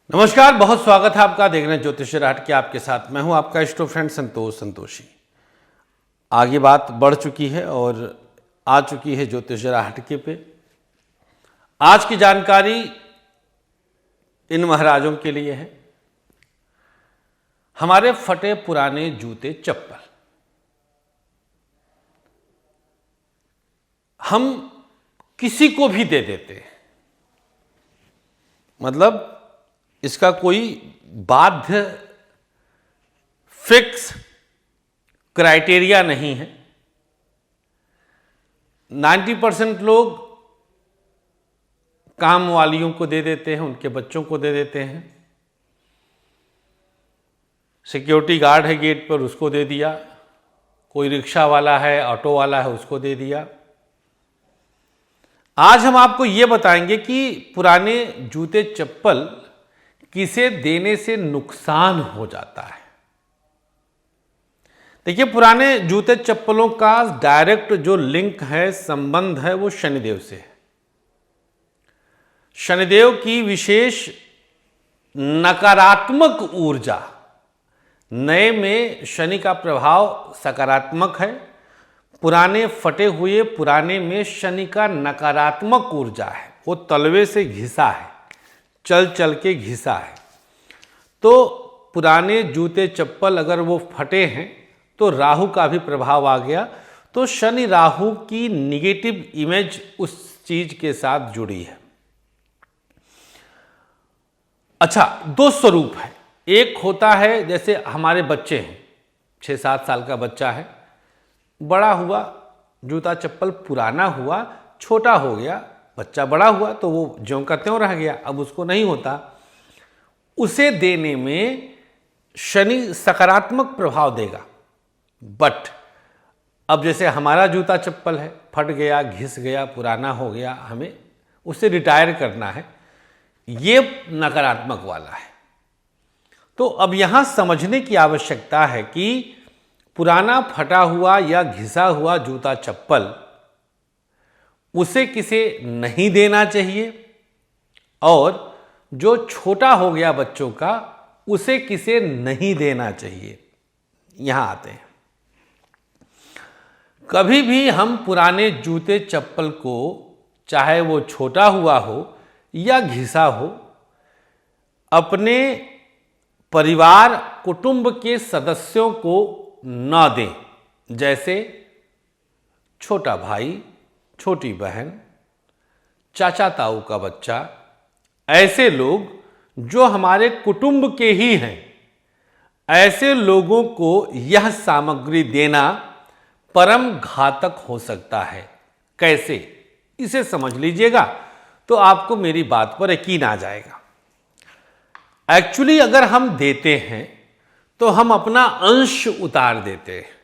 नमस्कार, बहुत स्वागत है आपका। देख रहे हैं ज्योतिष राहट के आपके साथ मैं हूं आपका इष्ट फ्रेंड संतोष संतोषी। आगे बात बढ़ चुकी है और आ चुकी है ज्योतिष राहट के पे। आज की जानकारी इन महाराजों के लिए है। हमारे फटे पुराने जूते चप्पल हम किसी को भी दे देते हैं, मतलब इसका कोई बाध्य फिक्स क्राइटेरिया नहीं है। 90% लोग काम वालियों को दे देते हैं, उनके बच्चों को दे देते हैं। सिक्योरिटी गार्ड है गेट पर, उसको दे दिया। कोई रिक्शा वाला है, ऑटो वाला है, उसको दे दिया। आज हम आपको ये बताएंगे कि पुराने जूते चप्पल किसे देने से नुकसान हो जाता है। देखिए, पुराने जूते चप्पलों का डायरेक्ट जो लिंक है, संबंध है, वो शनिदेव से है। शनिदेव की विशेष नकारात्मक ऊर्जा, नए में शनि का प्रभाव सकारात्मक है, पुराने फटे हुए पुराने में शनि का नकारात्मक ऊर्जा है। वो तलवे से घिसा है, चल चल के घिसा है। तो पुराने जूते चप्पल अगर वो फटे हैं तो राहु का भी प्रभाव आ गया, तो शनि राहु की निगेटिव इमेज उस चीज के साथ जुड़ी है। अच्छा, दो स्वरूप है। एक होता है जैसे हमारे बच्चे हैं, 6-7 साल का बच्चा है, बड़ा हुआ, जूता चप्पल पुराना हुआ, छोटा हो गया, बच्चा बड़ा हुआ तो वो ज्यों का त्यों रह गया, अब उसको नहीं होता। उसे देने में शनि सकारात्मक प्रभाव देगा। बट अब जैसे हमारा जूता चप्पल है, फट गया, घिस गया, पुराना हो गया, हमें उसे रिटायर करना है, ये नकारात्मक वाला है। तो अब यहां समझने की आवश्यकता है कि पुराना फटा हुआ या घिसा हुआ जूता चप्पल उसे किसे नहीं देना चाहिए, और जो छोटा हो गया बच्चों का उसे किसे नहीं देना चाहिए। यहां आते हैं। कभी भी हम पुराने जूते चप्पल को, चाहे वो छोटा हुआ हो या घिसा हो, अपने परिवार कुटुंब के सदस्यों को न दें। जैसे छोटा भाई, छोटी बहन, चाचा ताऊ का बच्चा, ऐसे लोग जो हमारे कुटुंब के ही हैं, ऐसे लोगों को यह सामग्री देना परम घातक हो सकता है। कैसे, इसे समझ लीजिएगा तो आपको मेरी बात पर यकीन आ जाएगा। एक्चुअली अगर हम देते हैं तो हम अपना अंश उतार देते हैं।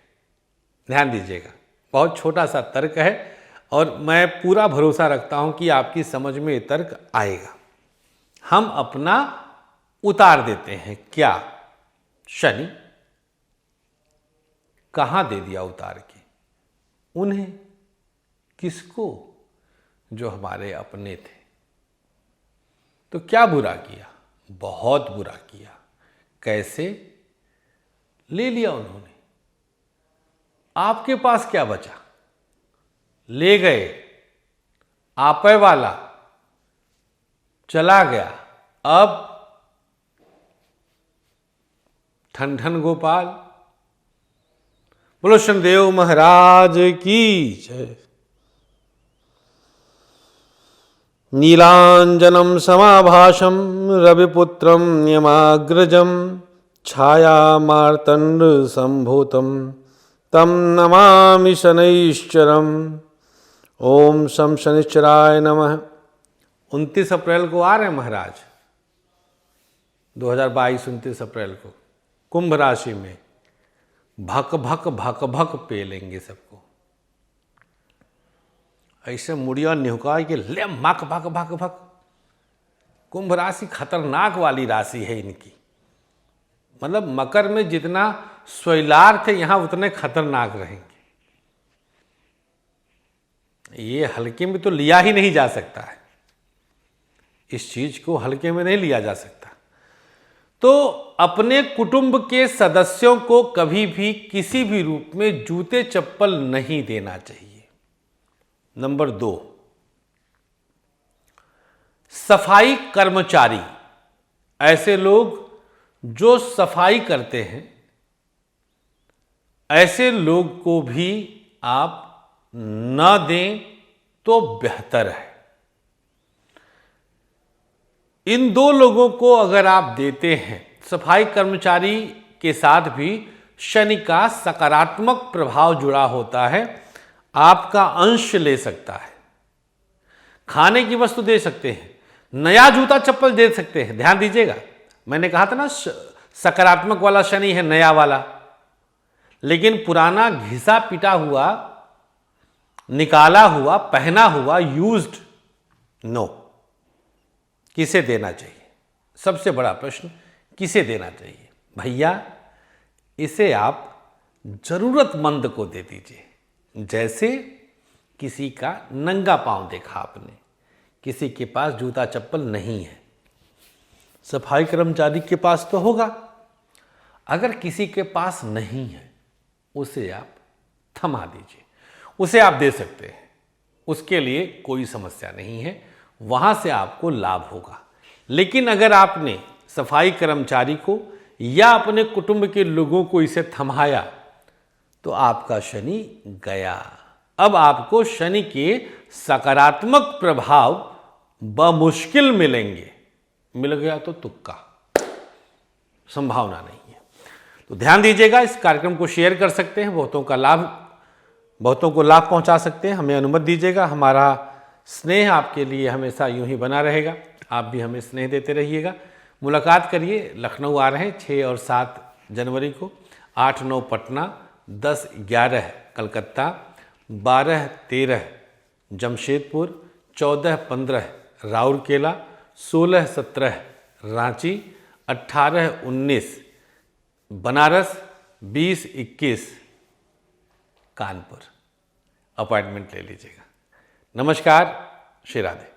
ध्यान दीजिएगा, बहुत छोटा सा तर्क है और मैं पूरा भरोसा रखता हूं कि आपकी समझ में ये तर्क आएगा। हम अपना उतार देते हैं। क्या? शनि। कहां दे दिया उतार के? उन्हें। किसको? जो हमारे अपने थे। तो क्या बुरा किया? बहुत बुरा किया। कैसे? ले लिया उन्होंने। आपके पास क्या बचा? ले गए। आपे वाला चला गया। अब ठन ठन गोपाल। बोलो शनिदेव महाराज की जय। नीलांजनम समाभाषम रविपुत्रम यमाग्रजम छाया मार्तंड संभूतम तम नमामि शनैश्चरम। ओम शम शनिश्चराय नमः। 29 अप्रैल को आ रहे हैं महाराज, 2022 29 अप्रैल को कुंभ राशि में। भक भक भक भक पे लेंगे सबको, ऐसे मुड़िया निहुका के ले मक भक भक भक। कुंभ राशि खतरनाक वाली राशि है इनकी। मतलब मकर में जितना स्वैलार थे, यहां उतने खतरनाक रहेंगे। ये हल्के में तो लिया ही नहीं जा सकता है, इस चीज को हल्के में नहीं लिया जा सकता। तो अपने कुटुंब के सदस्यों को कभी भी किसी भी रूप में जूते चप्पल नहीं देना चाहिए। नंबर 2, सफाई कर्मचारी, ऐसे लोग जो सफाई करते हैं, ऐसे लोग को भी आप न दें तो बेहतर है। इन दो लोगों को अगर आप देते हैं, सफाई कर्मचारी के साथ भी शनि का सकारात्मक प्रभाव जुड़ा होता है, आपका अंश ले सकता है, खाने की वस्तु दे सकते हैं, नया जूता चप्पल दे सकते हैं। ध्यान दीजिएगा, मैंने कहा था ना सकारात्मक वाला शनि है नया वाला, लेकिन पुराना घिसा पिटा हुआ, निकाला हुआ, पहना हुआ, यूज्ड, नो। किसे देना चाहिए? सबसे बड़ा प्रश्न, किसे देना चाहिए? भैया, इसे आप जरूरतमंद को दे दीजिए। जैसे किसी का नंगा पांव देखा आपने, किसी के पास जूता चप्पल नहीं है, सफाई कर्मचारी के पास तो होगा। अगर किसी के पास नहीं है, उसे आप थमा दीजिए, उसे आप दे सकते हैं, उसके लिए कोई समस्या नहीं है, वहां से आपको लाभ होगा। लेकिन अगर आपने सफाई कर्मचारी को या अपने कुटुंब के लोगों को इसे थमाया, तो आपका शनि गया। अब आपको शनि के सकारात्मक प्रभाव बमुश्किल मिलेंगे, मिल गया तो तुक्का, संभावना नहीं है। तो ध्यान दीजिएगा, इस कार्यक्रम को शेयर कर सकते हैं, बहुतों को लाभ पहुंचा सकते हैं। हमें अनुमति दीजिएगा, हमारा स्नेह आपके लिए हमेशा यूं ही बना रहेगा, आप भी हमें स्नेह देते रहिएगा। मुलाकात करिए, लखनऊ आ रहे हैं 6 और 7 जनवरी को, 8-9 पटना, 10-11 कलकत्ता, 12-13 जमशेदपुर, 14-15 राउरकेला, 16-17 रांची, 18-19 बनारस, 20-21 कानपुर। अपॉइंटमेंट ले लीजिएगा। नमस्कार, श्री राधे।